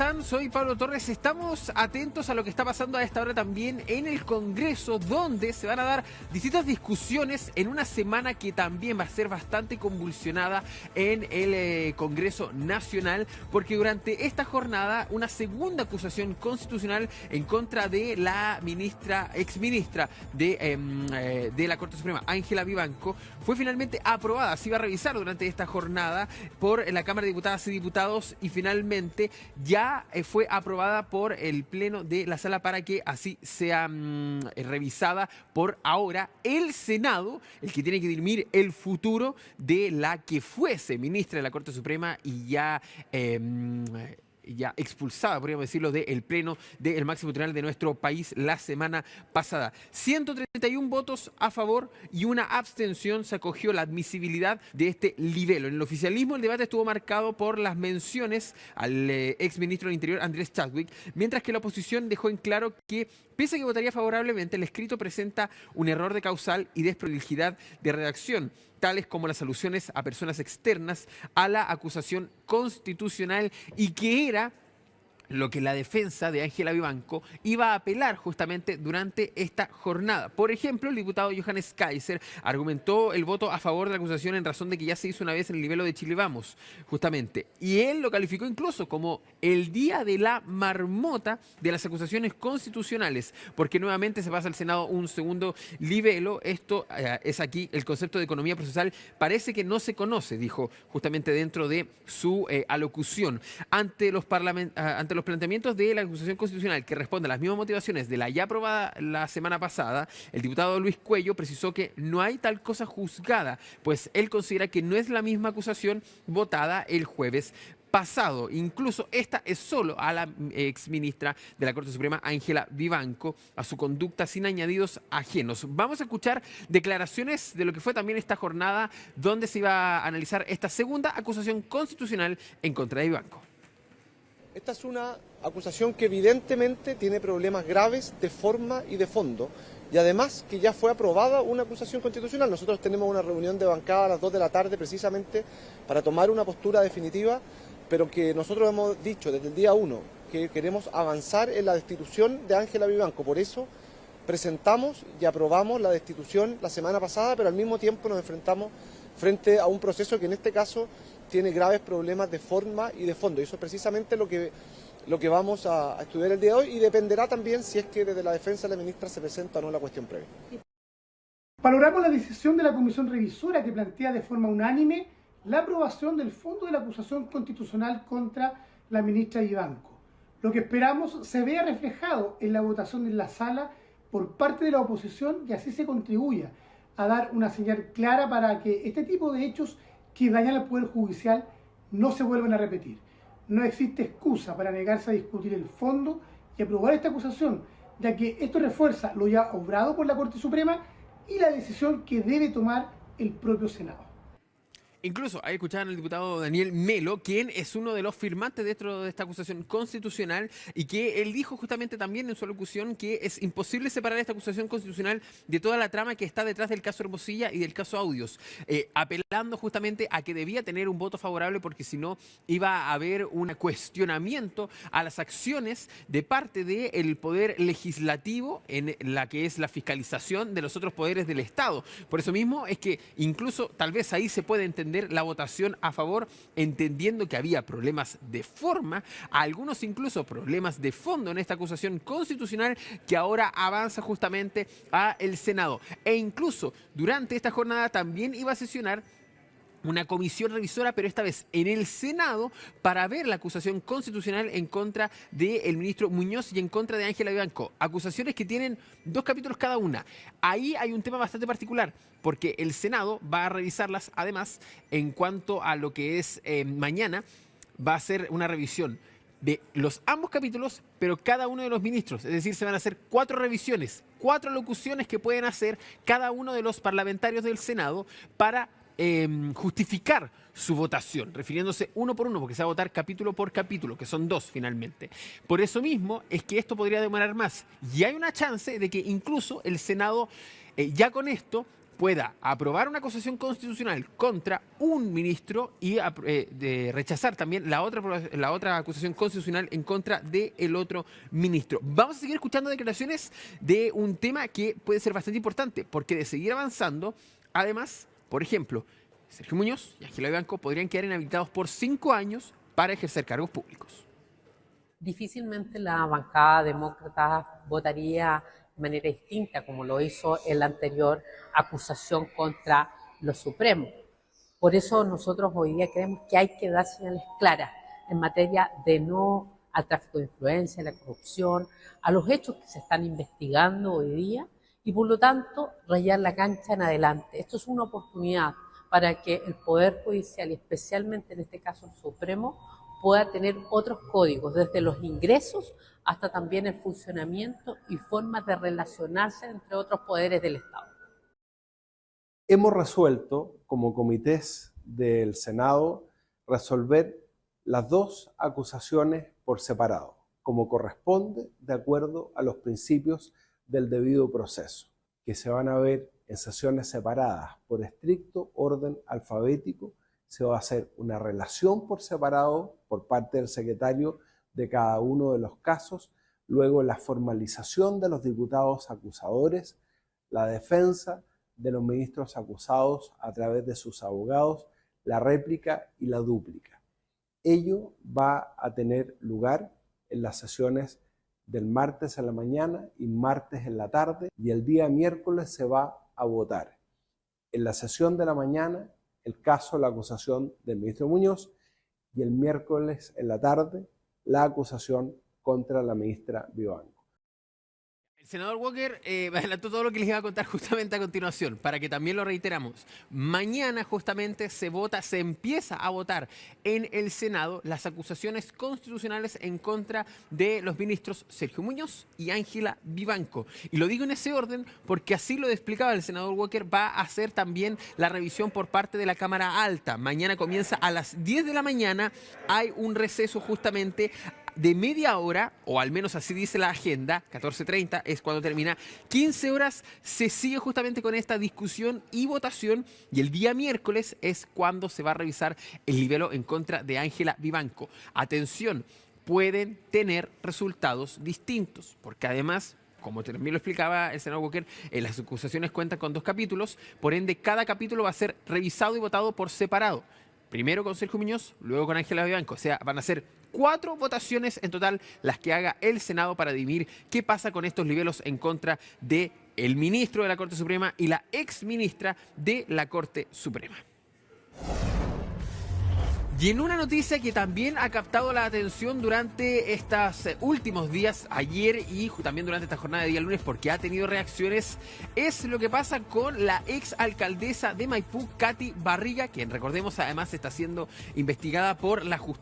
están? Soy Pablo Torres. Estamos atentos a lo que está pasando a esta hora también en el Congreso, donde se van a dar distintas discusiones en una semana que también va a ser bastante convulsionada en el Congreso Nacional, porque durante esta jornada una segunda acusación constitucional en contra de la exministra de la Corte Suprema, Ángela Vivanco, fue finalmente aprobada. Se iba a revisar durante esta jornada por la Cámara de Diputadas y Diputados y finalmente ya fue aprobada por el Pleno de la Sala para que así sea revisada por ahora el Senado, el que tiene que dirimir el futuro de la que fuese ministra de la Corte Suprema y ya expulsada, podríamos decirlo, del Pleno del máximo tribunal de nuestro país la semana pasada. 131 votos a favor y una abstención se acogió la admisibilidad de este libelo. En el oficialismo el debate estuvo marcado por las menciones al exministro del Interior, Andrés Chadwick, mientras que la oposición dejó en claro que, pese a que votaría favorablemente, el escrito presenta un error de causal y desprolijidad de redacción, tales como las alusiones a personas externas a la acusación constitucional, y que era lo que la defensa de Ángela Vivanco iba a apelar justamente durante esta jornada. Por ejemplo, el diputado Johannes Kaiser argumentó el voto a favor de la acusación en razón de que ya se hizo una vez en el libelo de Chile Vamos, justamente. Y él lo calificó incluso como el día de la marmota de las acusaciones constitucionales, porque nuevamente se pasa al Senado un segundo libelo. Esto es aquí el concepto de economía procesal. Parece que no se conoce, dijo justamente dentro de su alocución. Ante los planteamientos de la acusación constitucional, que responde a las mismas motivaciones de la ya aprobada la semana pasada, el diputado Luis Cuello precisó que no hay tal cosa juzgada, pues él considera que no es la misma acusación votada el jueves pasado. Incluso esta es solo a la exministra de la Corte Suprema, Ángela Vivanco, a su conducta sin añadidos ajenos. Vamos a escuchar declaraciones de lo que fue también esta jornada, donde se iba a analizar esta segunda acusación constitucional en contra de Vivanco. Esta es una acusación que evidentemente tiene problemas graves de forma y de fondo, y además que ya fue aprobada una acusación constitucional. Nosotros tenemos una reunión de bancada a las 2 de la tarde precisamente para tomar una postura definitiva, pero que nosotros hemos dicho desde el día 1 que queremos avanzar en la destitución de Ángela Vivanco. Por eso presentamos y aprobamos la destitución la semana pasada, pero al mismo tiempo nos enfrentamos frente a un proceso que en este caso tiene graves problemas de forma y de fondo. Y eso es precisamente lo que vamos a estudiar el día de hoy, y dependerá también si es que desde la defensa de la ministra se presenta o no la cuestión previa. Valoramos la decisión de la Comisión Revisora, que plantea de forma unánime la aprobación del fondo de la acusación constitucional contra la ministra Vivanco. Lo que esperamos se vea reflejado en la votación en la sala por parte de la oposición, y así se contribuya a dar una señal clara para que este tipo de hechos que dañan al Poder Judicial no se vuelvan a repetir. No existe excusa para negarse a discutir el fondo y aprobar esta acusación, ya que esto refuerza lo ya obrado por la Corte Suprema y la decisión que debe tomar el propio Senado. Incluso ahí escuchaban al diputado Daniel Melo, quien es uno de los firmantes dentro de esta acusación constitucional, y que él dijo justamente también en su alocución que es imposible separar esta acusación constitucional de toda la trama que está detrás del caso Hermosilla y del caso Audios, apelando justamente a que debía tener un voto favorable, porque si no iba a haber un cuestionamiento a las acciones de parte del poder legislativo en la que es la fiscalización de los otros poderes del Estado. Por eso mismo es que incluso tal vez ahí se puede entender la votación a favor, entendiendo que había problemas de forma, algunos incluso problemas de fondo en esta acusación constitucional que ahora avanza justamente a el Senado. E incluso durante esta jornada también iba a sesionar una comisión revisora, pero esta vez en el Senado, para ver la acusación constitucional en contra del ministro Muñoz y en contra de Ángela Vivanco. Acusaciones que tienen 2 capítulos cada una. Ahí hay un tema bastante particular, porque el Senado va a revisarlas, además, en cuanto a lo que es mañana, va a hacer una revisión de ambos capítulos, pero cada uno de los ministros. Es decir, se van a hacer 4 revisiones, 4 locuciones que pueden hacer cada uno de los parlamentarios del Senado para justificar su votación, refiriéndose uno por uno, porque se va a votar capítulo por capítulo, que son 2 finalmente. Por eso mismo es que esto podría demorar más, y hay una chance de que incluso el Senado ya con esto pueda aprobar una acusación constitucional contra un ministro y de rechazar también la otra acusación constitucional en contra del otro ministro. Vamos a seguir escuchando declaraciones de un tema que puede ser bastante importante, porque de seguir avanzando, además, por ejemplo, Sergio Muñoz y Ángela Vivanco podrían quedar inhabilitados por 5 años para ejercer cargos públicos. Difícilmente la bancada demócrata votaría de manera distinta como lo hizo en la anterior acusación contra los Supremos. Por eso nosotros hoy día creemos que hay que dar señales claras en materia de no al tráfico de influencia, a la corrupción, a los hechos que se están investigando hoy día y por lo tanto rayar la cancha en adelante. Esto es una oportunidad para que el Poder Judicial y especialmente en este caso el Supremo pueda tener otros códigos, desde los ingresos hasta también el funcionamiento y formas de relacionarse entre otros poderes del Estado. Hemos resuelto, como comités del Senado, resolver las 2 acusaciones por separado, como corresponde de acuerdo a los principios del debido proceso, que se van a ver en sesiones separadas por estricto orden alfabético. Se va a hacer una relación por separado por parte del secretario de cada uno de los casos, luego la formalización de los diputados acusadores, la defensa de los ministros acusados a través de sus abogados, la réplica y la dúplica. Ello va a tener lugar en las sesiones del martes en la mañana y martes en la tarde, y el día miércoles se va a votar. En la sesión de la mañana, el caso, la acusación del ministro Muñoz, y el miércoles en la tarde, la acusación contra la ministra Vivanco. El senador Walker adelantó todo lo que les iba a contar justamente a continuación, para que también lo reiteramos. Mañana justamente se empieza a votar en el Senado las acusaciones constitucionales en contra de los ministros Sergio Muñoz y Ángela Vivanco. Y lo digo en ese orden porque así lo explicaba el senador Walker, va a hacer también la revisión por parte de la Cámara Alta. Mañana comienza a las 10 de la mañana, hay un receso justamente de media hora, o al menos así dice la agenda, 14:30 es cuando termina, 15 horas se sigue justamente con esta discusión y votación, y el día miércoles es cuando se va a revisar el libelo en contra de Ángela Vivanco. Atención, pueden tener resultados distintos, porque además, como también lo explicaba el senador Walker, las acusaciones cuentan con 2 capítulos, por ende cada capítulo va a ser revisado y votado por separado. Primero con Sergio Muñoz, luego con Ángela Vivanco. O sea, van a ser 4 votaciones en total las que haga el Senado para dirimir qué pasa con estos libelos en contra del ministro de la Corte Suprema y la exministra de la Corte Suprema. Y en una noticia que también ha captado la atención durante estos últimos días, ayer y también durante esta jornada de día lunes, porque ha tenido reacciones, es lo que pasa con la ex alcaldesa de Maipú, Katy Barriga, quien recordemos además está siendo investigada por la justicia